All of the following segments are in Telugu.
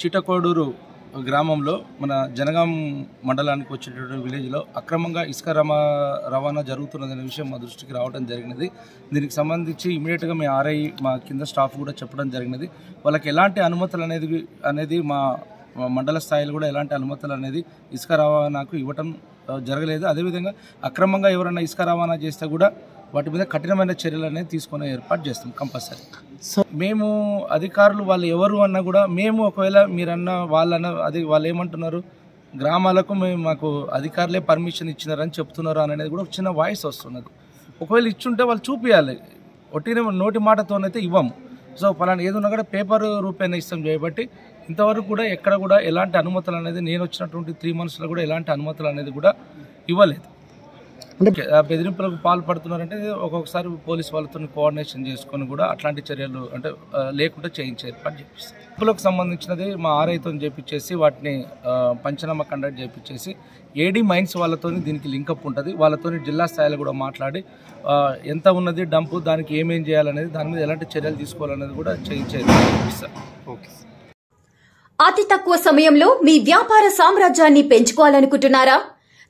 చిట్టకోడూరు గ్రామంలో మన జనగాం మండలానికి వచ్చేటటువంటి విలేజ్లో అక్రమంగా ఇసుక రవాణా జరుగుతున్నదనే విషయం మా దృష్టికి రావడం జరిగినది. దీనికి సంబంధించి ఇమీడియట్గా మీ ఆర్ఐ మా కింద స్టాఫ్ కూడా చెప్పడం జరిగినది. వాళ్ళకి ఎలాంటి అనుమతులు అనేది మా మండల స్థాయిలో కూడా ఎలాంటి అనుమతులు అనేది ఇసుక రవాణాకు ఇవ్వటం జరగలేదు. అదేవిధంగా అక్రమంగా ఎవరైనా ఇసుక రవాణా చేస్తే కూడా వాటి మీద కఠినమైన చర్యలు అనేది తీసుకునే ఏర్పాటు చేస్తాం కంపల్సరీ. మేము అధికారులు వాళ్ళు ఎవరు అన్నా కూడా మేము ఒకవేళ మీరన్న వాళ్ళన్న అది వాళ్ళు ఏమంటున్నారు గ్రామాలకు మాకు అధికారులే పర్మిషన్ ఇచ్చినారని చెప్తున్నారు అనేది కూడా చిన్న వాయిస్ వస్తున్నది. ఒకవేళ ఇచ్చుంటే వాళ్ళు చూపించాలి, ఒట్టిన నోటి మాటతోనైతే ఇవ్వము. సో ఫలానా ఏదున్నా కూడా పేపర్ రూపేణ ఇస్తాం చేయబట్టి ఇంతవరకు కూడా ఎక్కడ కూడా ఎలాంటి అనుమతులు అనేది నేను వచ్చినటువంటి 3 monthsలో కూడా ఎలాంటి అనుమతులు అనేది కూడా ఇవ్వలేదు. అంటే బెదిరింపులకు పాల్పడుతున్నారంటే ఒక్కొక్కసారి పోలీస్ వాళ్ళతో కోఆర్డినేషన్ చేసుకొని కూడా అట్లాంటి చర్యలు అంటే లేకుండా చేయించే ఏర్పాటు చేపిస్తాం. డబ్బులకు సంబంధించినది మా ఆర్ఐతో చేపించేసి వాటిని పంచనామా కండక్ట్ చేయించేసి ఏడీ మైన్స్ వాళ్ళతో దీనికి లింకప్ ఉంటుంది. వాళ్ళతో జిల్లా స్థాయిలో కూడా మాట్లాడి ఎంత ఉన్నది డంపు, దానికి ఏమేం చేయాలనేది, దాని మీద ఎలాంటి చర్యలు తీసుకోవాలనేది కూడా చేయించే ఏర్పాటు చేపిస్తాం. ఓకే. అతి తక్కువ సమయంలో మీ వ్యాపార సామ్రాజ్యాన్ని పెంచుకోవాలనుకుంటున్నారా?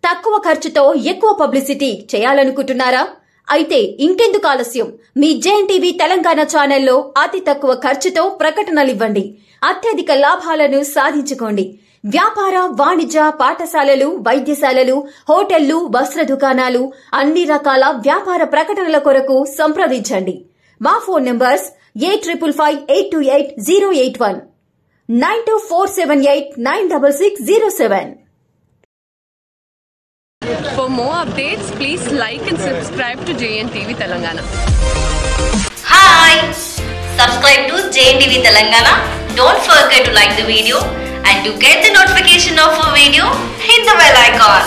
తక్కువ ఖర్చుతో ఎక్కువ పబ్లిసిటీ చేయాలనుకుంటున్నారా? అయితే ఇంకెందుకు ఆలస్యం? మీ జేఎన్టీవీ తెలంగాణ ఛానల్లో అతి తక్కువ ఖర్చుతో ప్రకటనలివ్వండి. అత్యధిక లాభాలను సాధించుకోండి. వ్యాపార, వాణిజ్య, పాఠశాలలు, వైద్యశాలలు, హోటళ్లు, వస్త్ర దుకాణాలు, అన్ని రకాల వ్యాపార ప్రకటనల కొరకు సంప్రదించండి. మా phone numbers 8558288081 9247896607. For more updates, please like and subscribe to JNTV Telangana. Hi! Subscribe to JNTV Telangana. Don't forget to like the video and to get the notification of a video, hit the bell icon.